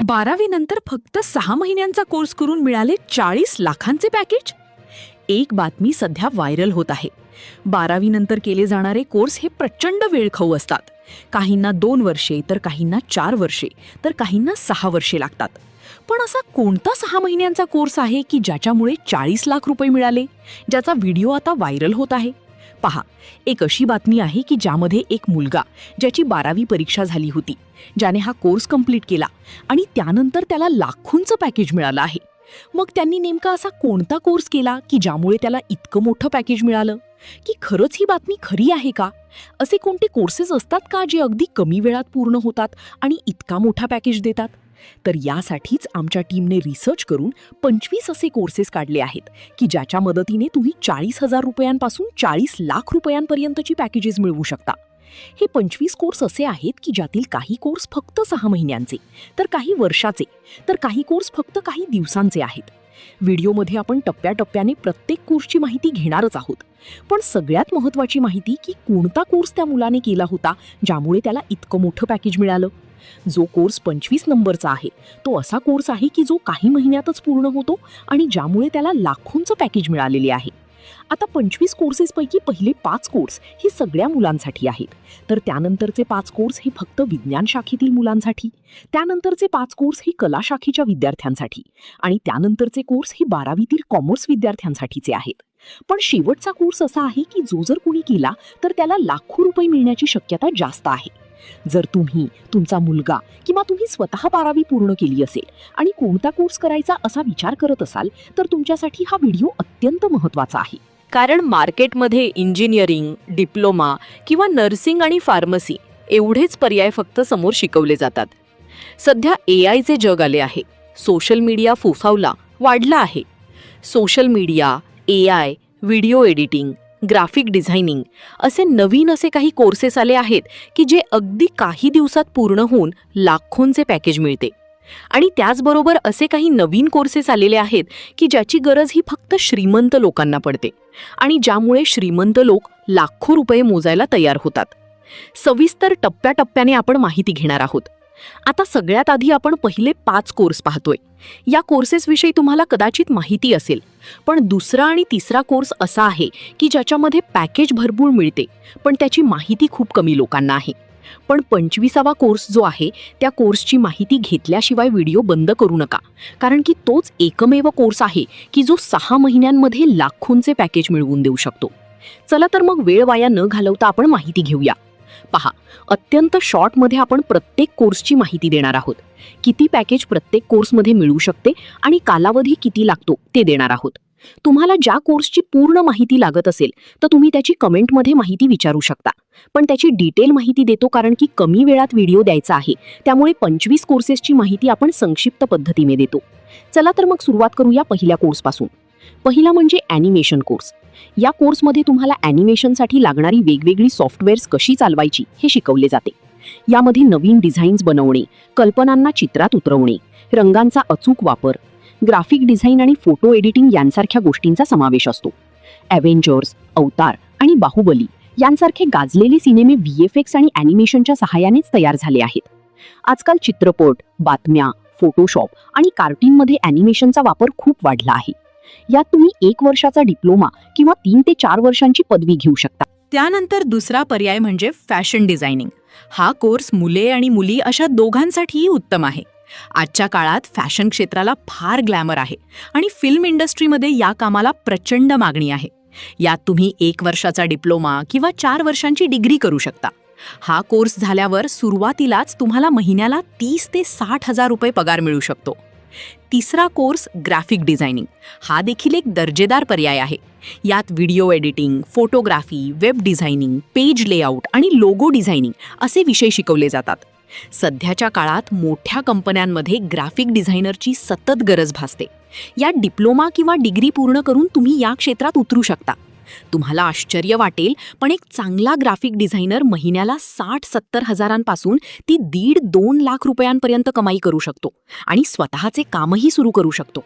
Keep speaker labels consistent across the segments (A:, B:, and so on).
A: 12वी नंतर फक्त 6 महिन्यांचा कोर्स करून मिळाले 40 लाखांचे पॅकेज. एक बातमी सध्या व्हायरल होत आहे. 12वी नंतर केले जाणारे कोर्स हे प्रचंड वेळखाऊ असतात. काहींना 2 वर्षे, तर काहींना 4 वर्षे, तर काहींना 6 वर्षे लागतात. पण असा कोणता 6 महिन्यांचा कोर्स आहे की ज्याच्यामुळे 40 लाख रुपये मिळाले, ज्याचा व्हिडिओ आता व्हायरल होत आहे? पहा, एक अशी बातमी आहे की ज्यामध्ये एक मुलगा, ज्याची 12वी परीक्षा झाली होती, ज्याने हा कोर्स कंप्लीट केला आणि त्यानंतर त्याला लाखोंचं पॅकेज मिळालं आहे. मग त्यांनी नेमका असा कोणता कोर्स केला की ज्यामुळे त्याला इतकं मोठं पॅकेज मिळालं? की खरंच ही बातमी खरी आहे का? असे कोणते कोर्सेस असतात का जे अगदी कमी वेळात पूर्ण होतात आणि इतका मोठा पॅकेज देतात? तर यासाठीच आमच्या टीमने रिसर्च करून 25 असे कोर्सेस काढले आहेत की ज्याच्या मदतीने तुम्ही 40,000 रुपयांपासून 40 लाख रुपयांपर्यंतची पॅकेजेस मिळवू शकता. हे 25 कोर्स असे आहेत की ज्यातील काही कोर्स फक्त 6 महिन्यांचे, तर काही वर्षाचे, तर काही कोर्स फक्त काही दिवसांचे आहेत. व्हिडिओमध्ये आपण टप्प्याटप्प्याने प्रत्येक कोर्सची माहिती घेणारच आहोत. पण सगळ्यात महत्त्वाची माहिती की कोणता कोर्स त्या मुलाने केला होता ज्यामुळे त्याला इतकं मोठं पॅकेज मिळालं. जो कोर्स 25 नंबरचा आहे तो असा कोर्स आहे की जो काही महिन्यातच पूर्ण होतो आणि ज्यामुळे त्याला लाखोंचं पॅकेज मिळालेले आहे. आता 25 कोर्सेसपैकी पहिले 5 कोर्स हे सगळ्या मुलांसाठी आहेत, तर त्यानंतरचे 5 कोर्स हे फक्त विज्ञान शाखेतील मुलांसाठी, त्यानंतरचे 5 कोर्स हे कला शाखेच्या विद्यार्थ्यांसाठी आणि त्यानंतरचे कोर्स हे 12वीतील कॉमर्स विद्यार्थ्यांसाठीचे आहेत. पण शेवटचा कोर्स असा आहे की जो जर कोणी केला तर त्याला लाखो रुपये मिळण्याची शक्यता जास्त आहे. जर तुम्ही, तुमचा मुलगा किंवा तुम्ही स्वतः 12वी पूर्ण केली असेल आणि कोणता कोर्स करायचा असा विचार करत असाल तर तुमच्यासाठी हा व्हिडिओ अत्यंत महत्त्वाचा आहे.
B: कारण मार्केटमध्ये इंजिनिअरिंग, डिप्लोमा किंवा नर्सिंग आणि फार्मसी एवढेच पर्याय फक्त समोर शिकवले जातात. सध्या AIचे जग आले आहे. सोशल मीडिया फोफावला वाढला आहे. Social media, AI, video editing, graphic designing असे नवीन काही कोर्सेस आले आहेत की जे अगदी काही दिवसात पूर्ण होऊन लाखोंचे पॅकेज मिळते. आणि त्याचबरोबर असे काही नवीन कोर्सेस आलेले आहेत की ज्याची गरज ही फक्त श्रीमंत लोकांना पडते आणि ज्यामुळे श्रीमंत लोक लाखो रुपये मोजायला तयार होतात. सविस्तर टप्प्याटप्प्याने आपण माहिती घेणार आहोत. आता सगळ्यात आधी आपण पहिले 5 कोर्स पाहतोय. या कोर्सेसविषयी तुम्हाला कदाचित माहिती असेल, पण दुसरा आणि तिसरा कोर्स असा आहे की ज्याच्यामध्ये पॅकेज भरपूर मिळते पण त्याची माहिती खूप कमी लोकांना आहे. पण 25वा कोर्स जो आहे त्या कोर्सची माहिती घेतल्याशिवाय व्हिडिओ बंद करू नका, कारण की तोच एकमेव कोर्स आहे की जो 6 महिन्यांमध्ये लाखोंचे पॅकेज मिळवून देऊ शकतो. चला तर मग वेळ वाया न घालवता आपण माहिती घेऊया. पहा, अत्यंत शॉर्टमध्ये आपण प्रत्येक कोर्सची माहिती देणार आहोत. किती पॅकेज प्रत्येक कोर्समध्ये मिळू शकते आणि कालावधी किती लागतो ते देणार आहोत. तुम्हाला ज्या कोर्सची पूर्ण माहिती लागत असेल तर तुम्ही त्याची कमेंटमध्ये माहिती विचारू शकता. पण त्याची डिटेल माहिती देतो कारण की कमी वेळात व्हिडिओ द्यायचा आहे, त्यामुळे 25 कोर्सेसची माहिती आपण संक्षिप्त पद्धतीने देतो. चला तर मग सुरुवात करूया पहिल्या कोर्सपासून. पहिला म्हणजे ॲनिमेशन कोर्स. या कोर्समध्ये तुम्हाला ॲनिमेशनसाठी लागणारी वेगवेगळी सॉफ्टवेअर्स कशी चालवायची हे शिकवले जाते. यामध्ये नवीन डिझाईन्स बनवणे, कल्पनांना चित्रात उतरवणे, रंगांचा अचूक वापर, ग्राफिक डिझाईन आणि फोटो एडिटिंग यांसारख्या गोष्टींचा समावेश असतो. ॲव्हेंजर्स, अवतार आणि बाहुबली यांसारखे गाजलेले सिनेमे VFX आणि ॲनिमेशनच्या सहाय्यानेच तयार झाले आहेत. आजकाल चित्रपट, बातम्या, फोटोशॉप आणि कार्टूनमध्ये ॲनिमेशनचा वापर खूप वाढला आहे. यात तुम्ही 1 वर्षाचा डिप्लोमा किंवा 3 ते 4 वर्षांची पदवी घेऊ शकता.
A: त्यानंतर दुसरा पर्याय म्हणजे फॅशन डिझायनिंग. हा कोर्स मुले आणि मुली अशा दोघांसाठीही उत्तम आहे. आजच्या काळात फॅशन क्षेत्राला फार ग्लॅमर आहे आणि फिल्म इंडस्ट्रीमध्ये या कामाला प्रचंड मागणी आहे. यात तुम्ही 1 वर्षाचा डिप्लोमा किंवा 4 वर्षांची डिग्री करू शकता. हा कोर्स झाल्यावर सुरुवातीलाच तुम्हाला महिन्याला 30 ते 60,000 रुपये पगार मिळू शकतो. तिसरा कोर्स ग्राफिक डिझायनिंग. हा देखील एक दर्जेदार पर्याय आहे. यात video editing, photography, web designing, page layout आणि लोगो डिझायनिंग असे विषय शिकवले जातात. सध्याच्या काळात मोठ्या कंपन्यांमध्ये ग्राफिक डिझायनरची सतत गरज भासते. यात डिप्लोमा किंवा डिग्री पूर्ण करून तुम्ही या क्षेत्रात उतरू शकता. तुम्हाला आश्चर्य वाटेल, पण एक चांगला ग्राफिक डिझायनर महिन्याला 60-70 हजारांपासून ती 1.5-2 लाख रुपयांपर्यंत कमाई करू शकतो आणि स्वतःचे कामही सुरू करू शकतो.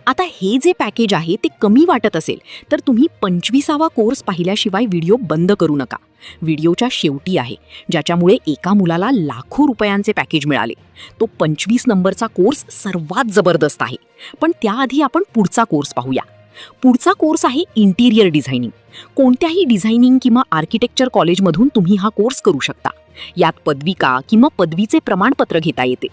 B: आता हे जे पॅकेज आहे ते कमी वाटत असेल तर तुम्ही 25वा कोर्स पाहिल्याशिवाय व्हिडिओ बंद करू नका. व्हिडिओच्या शेवटी आहे, ज्याच्यामुळे एका मुलाला लाखो रुपयांचे पॅकेज मिळाले. तो 25 नंबरचा कोर्स सर्वात जबरदस्त आहे. पण त्याआधी आपण पुढचा कोर्स पाहूया. पुढचा कोर्स आहे इंटिरियर डिझायनिंग. कोणत्याही डिझायनिंग किंवा आर्किटेक्चर कॉलेजमधून तुम्ही हा कोर्स करू शकता. यात पदविका किंवा पदवीचे प्रमाणपत्र घेता येते.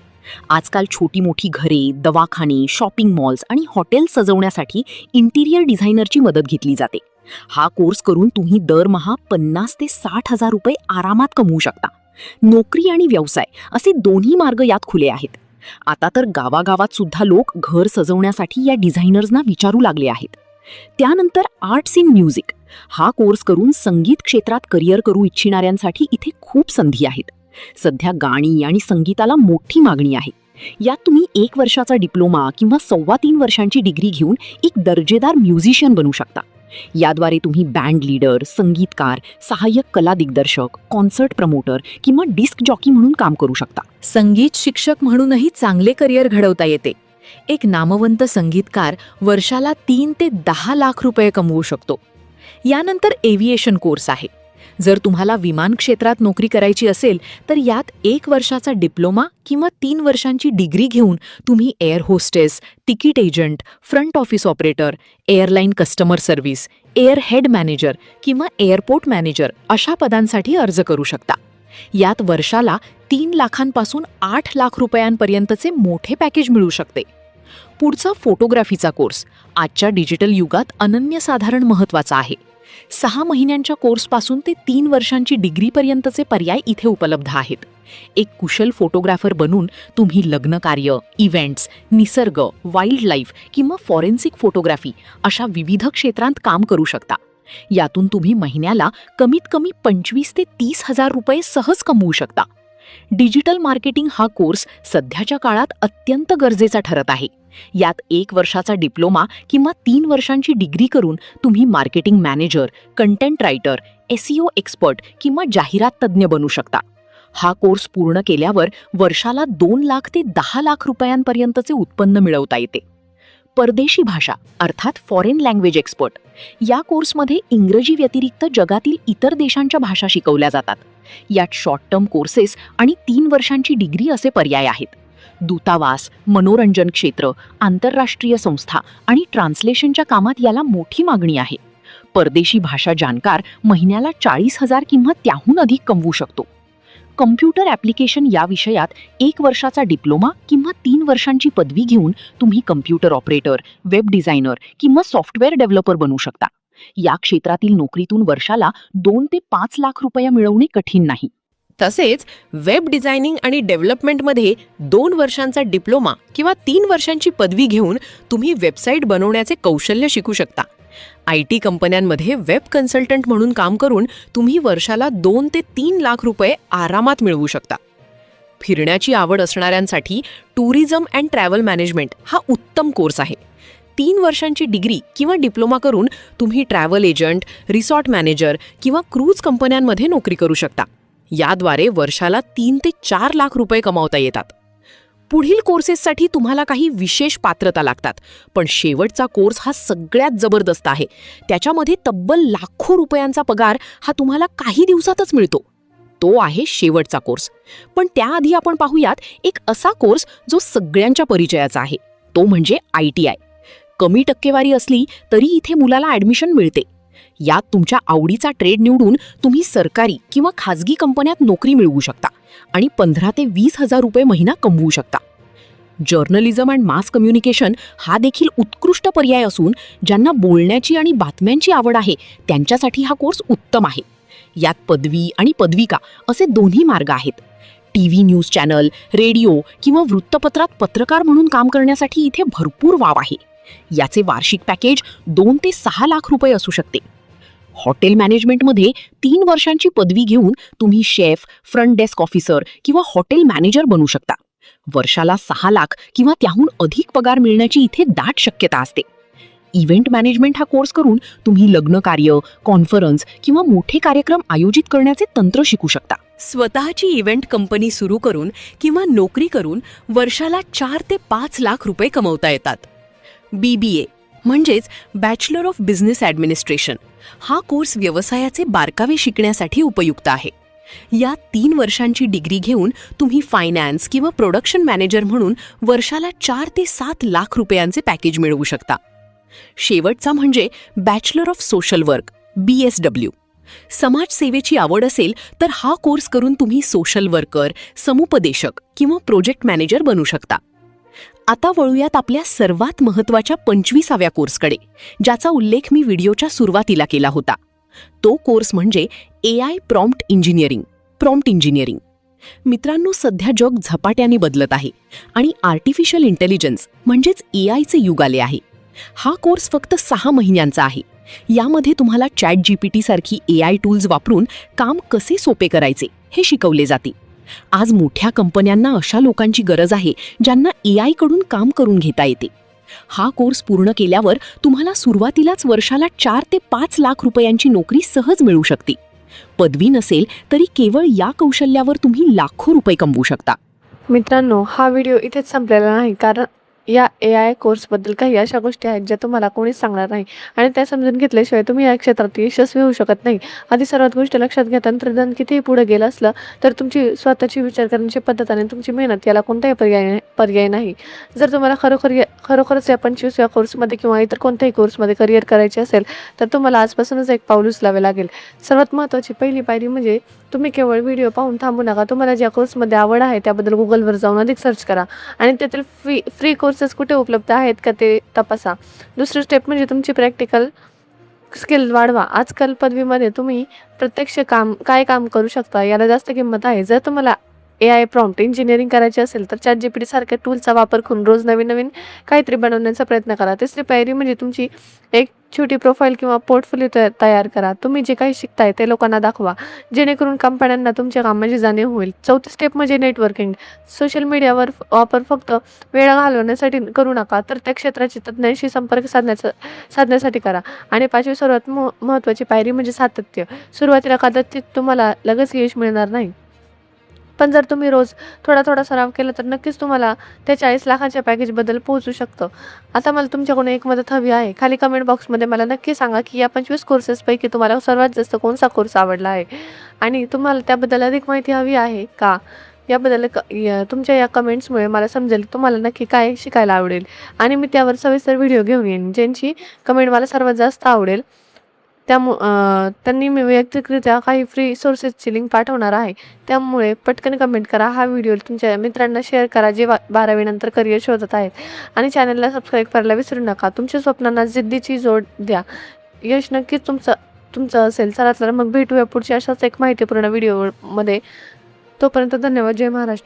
B: आजकाल छोटी मोठी घरे, दवाखाने, शॉपिंग मॉल्स आणि हॉटेल सजवण्यासाठी इंटिरियर डिझायनरची मदत घेतली जाते. हा कोर्स करून तुम्ही दरमहा 50 ते 60 हजार रुपये आरामात कमवू शकता. नोकरी आणि व्यवसाय असे दोन्ही मार्ग यात खुले आहेत. आता तर गावागावात सुद्धा लोक घर सजवण्यासाठी या डिझायनर्सना विचारू लागले आहेत. त्यानंतर आर्ट्स इन म्युझिक. हा कोर्स करून संगीत क्षेत्रात करिअर करू इच्छिणाऱ्यांसाठी इथे खूप संधी आहेत. सध्या गाणी आणि संगीताला मोठी मागणी आहे. यात तुम्ही 1 वर्षाचा डिप्लोमा किंवा 3.25 वर्षांची डिग्री घेऊन एक दर्जेदार म्युझिशियन बनू शकता. याद्वारे तुम्ही बँड लीडर, संगीतकार, सहाय्यक कला दिग्दर्शक, कॉन्सर्ट प्रमोटर किंवा डिस्क जॉकी म्हणून काम करू शकता.
A: संगीत शिक्षक म्हणूनही चांगले करिअर घडवता येते. एक नामवंत संगीतकार वर्षाला 3 ते 10 लाख रुपये कमवू शकतो. यानंतर एव्हिएशन कोर्स आहे. जर तुम्हाला विमान क्षेत्रात नोकरी करायची असेल तर यात 1 वर्षाचा डिप्लोमा किंवा 3 वर्षांची डिग्री घेऊन तुम्ही air hostess, ticket agent, front office operator, airline customer service, air head manager किंवा एअरपोर्ट मॅनेजर अशा पदांसाठी अर्ज करू शकता. यात वर्षाला 3 लाखांपासून 8 लाख रुपयांपर्यंतचे मोठे पॅकेज मिळू शकते. पुढचा फोटोग्राफीचा कोर्स आजच्या डिजिटल युगात अनन्यसाधारण महत्त्वाचा आहे. 6 महिन्यांच्या कोर्सपासून ते 3 वर्षांची डिग्रीपर्यंतचे पर्याय इथे उपलब्ध आहेत. एक कुशल फोटोग्राफर बनून तुम्ही लग्न कार्य, इव्हेंट्स, निसर्ग, वाईल्ड लाईफ किंवा फॉरेन्सिक फोटोग्राफी अशा विविध क्षेत्रांत काम करू शकता. यातून तुम्ही महिन्याला कमीत कमी 25 ते 30 हजार रुपये सहज कमवू शकता. डिजिटल मार्केटिंग हा कोर्स सध्याच्या काळात अत्यंत गरजेचा ठरत आहे. यात 1 वर्षाचा डिप्लोमा किंवा 3 वर्षांची डिग्री करून तुम्ही marketing manager, content writer, SEO expert किंवा जाहिरात तज्ज्ञ बनू शकता. हा कोर्स पूर्ण केल्यावर वर्षाला 2 लाख ते 10 लाख रुपयांपर्यंतचे उत्पन्न मिळवता येते. परदेशी भाषा अर्थात फॉरेन लँग्वेज एक्सपर्ट. या कोर्समध्ये इंग्रजी व्यतिरिक्त जगातील इतर देशांच्या भाषा शिकवल्या जातात. यात शॉर्ट टर्म कोर्सेस आणि 3 वर्षांची डिग्री असे पर्याय आहेत. दूतावास, मनोरंजन क्षेत्र, आंतरराष्ट्रीय संस्था आणि ट्रान्सलेशनच्या कामात याला मोठी मागणी आहे. परदेशी भाषा जाणकार महिन्याला 40 हजार किंवा त्याहून अधिक कमवू शकतो. कम्प्युटर ॲप्लिकेशन या विषयात 1 वर्षाचा डिप्लोमा किंवा 3 वर्षांची पदवी घेऊन तुम्ही कम्प्युटर ऑपरेटर, वेब डिझायनर किंवा सॉफ्टवेअर डेव्हलपर बनू शकता. या क्षेत्रातील नोकरीतून वर्षाला 2 ते 5 लाख रुपये मिळवणे कठीण नाही.
B: तसेच वेब डिझायनिंग आणि डेव्हलपमेंटमध्ये 2 वर्षांचा डिप्लोमा किंवा 3 वर्षांची पदवी घेऊन तुम्ही वेबसाईट बनवण्याचे कौशल्य शिकू शकता. IT कंपन्यांमध्ये वेब कन्सल्टंट म्हणून काम करून तुम्ही वर्षाला 2 ते 3 लाख रुपये आरामात मिळवू शकता. फिरण्याची आवड असणाऱ्यांसाठी टुरिझम अँड ट्रॅव्हल मॅनेजमेंट हा उत्तम कोर्स आहे. 3 वर्षांची डिग्री किंवा डिप्लोमा करून तुम्ही ट्रॅव्हल एजंट, रिसॉर्ट मॅनेजर किंवा क्रूज कंपन्यांमध्ये नोकरी करू शकता. याद्वारे वर्षाला 3 ते 4 लाख रुपये कमावता येतात. पुढील कोर्सेससाठी तुम्हाला काही विशेष पात्रता लागतात, पण शेवटचा कोर्स हा सगळ्यात जबरदस्त आहे. त्याच्यामध्ये तब्बल लाखो रुपयांचा पगार हा तुम्हाला काही दिवसातच मिळतो. तो आहे शेवटचा कोर्स. पण त्याआधी आपण पाहूयात एक असा कोर्स जो सगळ्यांच्या परिचयाचा आहे. तो म्हणजे ITI. कमी टक्केवारी असली तरी इथे मुलाला ॲडमिशन मिळते. यात तुमच्या आवडीचा ट्रेड निवडून तुम्ही सरकारी किंवा खाजगी कंपन्यात नोकरी मिळवू शकता आणि 15 ते 20 हजार रुपये महिना कमवू शकता. जर्नलिझम अँड मास कम्युनिकेशन हा देखील उत्कृष्ट पर्याय असून ज्यांना बोलण्याची आणि बातम्यांची आवड आहे त्यांच्यासाठी हा कोर्स उत्तम आहे. यात पदवी आणि पदविका असे दोन्ही मार्ग आहेत. TV न्यूज चॅनल, रेडिओ किंवा वृत्तपत्रात पत्रकार म्हणून काम करण्यासाठी इथे भरपूर वाव आहे. याचे वार्षिक पॅकेज 2 ते 6 लाख रुपये असू शकते. हॉटेल मॅनेजमेंटमध्ये 3 वर्षांची पदवी घेऊन तुम्ही शेफ, फ्रंट डेस्क ऑफिसर किंवा हॉटेल मॅनेजर बनू शकता. वर्षाला 6 लाख किंवा त्याहून अधिक पगार मिळण्याची इथे दाट शक्यता असते. इव्हेंट मॅनेजमेंट हा कोर्स करून तुम्ही लग्न कार्य, कॉन्फरन्स किंवा मोठे कार्यक्रम आयोजित करण्याचे तंत्र शिकू शकता.
A: स्वतःची इव्हेंट कंपनी सुरू करून किंवा नोकरी करून वर्षाला 4 ते 5 लाख रुपये कमवता येतात.
B: BBA म्हणजेच बॅचलर ऑफ बिझनेस ॲडमिनिस्ट्रेशन हा कोर्स व्यवसायाचे बारकावे शिकण्यासाठी उपयुक्त आहे. या 3 वर्षांची डिग्री घेऊन तुम्ही फायनान्स किंवा प्रोडक्शन मॅनेजर म्हणून वर्षाला 4 ते 7 लाख रुपयांचे पॅकेज मिळवू शकता. शेवटचा म्हणजे bachelor of social work BSW. समाजसेवेची आवड असेल तर हा कोर्स करून तुम्ही सोशल वर्कर, समुपदेशक किंवा प्रोजेक्ट मॅनेजर बनू शकता. आता वळूयात आपल्या सर्वात महत्त्वाच्या 25व्या कोर्सकडे, ज्याचा उल्लेख मी व्हिडिओच्या सुरुवातीला केला होता. तो कोर्स म्हणजे AI प्रॉम्प्ट इंजिनिअरिंग. मित्रांनो, सध्या जग झपाट्याने बदलत आहे आणि आर्टिफिशियल इंटेलिजन्स म्हणजेच AIचे युग आले आहे. हा कोर्स फक्त 6 महिन्यांचा आहे. यामध्ये तुम्हाला ChatGPT सारखी AI टूल्स वापरून काम कसे सोपे करायचे हे शिकवले जाते. आज मोठ्या कंपन्यांना अशा लोकांची गरज आहे ज्यांना AI कडून काम करून घेता येते. हा कोर्स पूर्ण केल्यावर तुम्हाला सुरुवातीलाच वर्षाला 4 ते 5 लाख रुपयांची नोकरी सहज मिळू शकते. पदवी नसेल तरी केवळ या कौशल्यावर तुम्ही लाखो रुपये कमवू शकता.
C: मित्रांनो, हा व्हिडिओ इथेच संपलेला नाही, कारण या AI कोर्सबद्दल काही अशा गोष्टी आहेत ज्या तुम्हाला कोणीच सांगणार नाही आणि त्या समजून घेतल्याशिवाय तुम्ही या क्षेत्रात यशस्वी होऊ शकत नाही. आधी सर्वात गोष्ट लक्षात घ्या, तंत्रज्ञान कितीही पुढे गेलं असलं तर तुमची स्वतःची विचार करण्याची पद्धत आणि तुमची मेहनत याला कोणताही पर्याय नाही. जर तुम्हाला खरोखरच या 25व्या कोर्समध्ये किंवा इतर कोणत्याही कोर्समध्ये करिअर करायचे असेल तर तुम्हाला आजपासूनच एक पाऊल उचलावे लागेल. सर्वात महत्त्वाची पहिली पायरी म्हणजे तुम्ही केवळ व्हिडिओ पाहून थांबू नका. तुम्हाला ज्या कोर्समध्ये आवड आहे त्याबद्दल गुगलवर जाऊन अधिक सर्च करा आणि त्यातील फ्री कोर्सेस कुठे उपलब्ध आहेत का ते तपासा. दुसरं स्टेप म्हणजे तुमची प्रॅक्टिकल स्किल वाढवा. आजकाल पदवीमध्ये तुम्ही प्रत्यक्ष काय काम करू शकता याला जास्त किंमत आहे. जर तुम्हाला AI प्रॉम्प्ट इंजिनिअरिंग करायचे असेल तर ChatGPT सारख्या टूलचा वापर करून रोज नवीन काहीतरी बनवण्याचा प्रयत्न करा. तिसरी पायरी म्हणजे तुमची एक छोटी प्रोफाईल किंवा पोर्टफोलिओ तयार करा. तुम्ही जे काही शिकताय ते लोकांना दाखवा, जेणेकरून कंपन्यांना तुमच्या कामाची जाणीव होईल. चौथी स्टेप म्हणजे नेटवर्किंग. सोशल मीडियावर वापर फक्त वेळ घालवण्यासाठी करू नका, तर त्या क्षेत्राच्या तज्ज्ञांशी संपर्क साधण्यासाठी करा. आणि 5वी सर्वात महत्त्वाची पायरी म्हणजे सातत्य. सुरुवातीला कदाचित तुम्हाला लगेच यश मिळणार नाही, पण जर तुम्ही रोज थोडा सराव केला तर नक्कीच तुम्हाला त्या 40 लाखाच्या पॅकेजबद्दल पोहोचू शकतं. आता मला तुमच्याकडून एक मदत हवी आहे. खाली कमेंट बॉक्समध्ये मला नक्की सांगा की या 25 कोर्सेसपैकी तुम्हाला सर्वात जास्त कोणता कोर्स आवडला आहे आणि तुम्हाला त्याबद्दल अधिक माहिती हवी आहे का. याबद्दल तुमच्या या कमेंट्समुळे मला समजेल तुम्हाला नक्की काय शिकायला आवडेल आणि मी त्यावर सविस्तर व्हिडिओ घेऊन येईन. ज्यांची कमेंट मला सर्वात जास्त आवडेल त्यांनी मी वैयक्तिकरित्या काही फ्री सोर्सेसची लिंक पाठवणार आहे. त्यामुळे पटकन कमेंट करा. हा व्हिडिओ तुमच्या मित्रांना शेअर करा जे 12वी नंतर करिअर शोधत आहेत आणि चॅनलला सबस्क्राईब करायला विसरू नका. तुमच्या स्वप्नांना जिद्दीची जोड द्या. यश नक्कीच तुमचं असेल. चला मग भेटूया पुढच्या अशाच एक माहितीपूर्ण व्हिडिओमध्ये. तोपर्यंत धन्यवाद. जय महाराष्ट्र.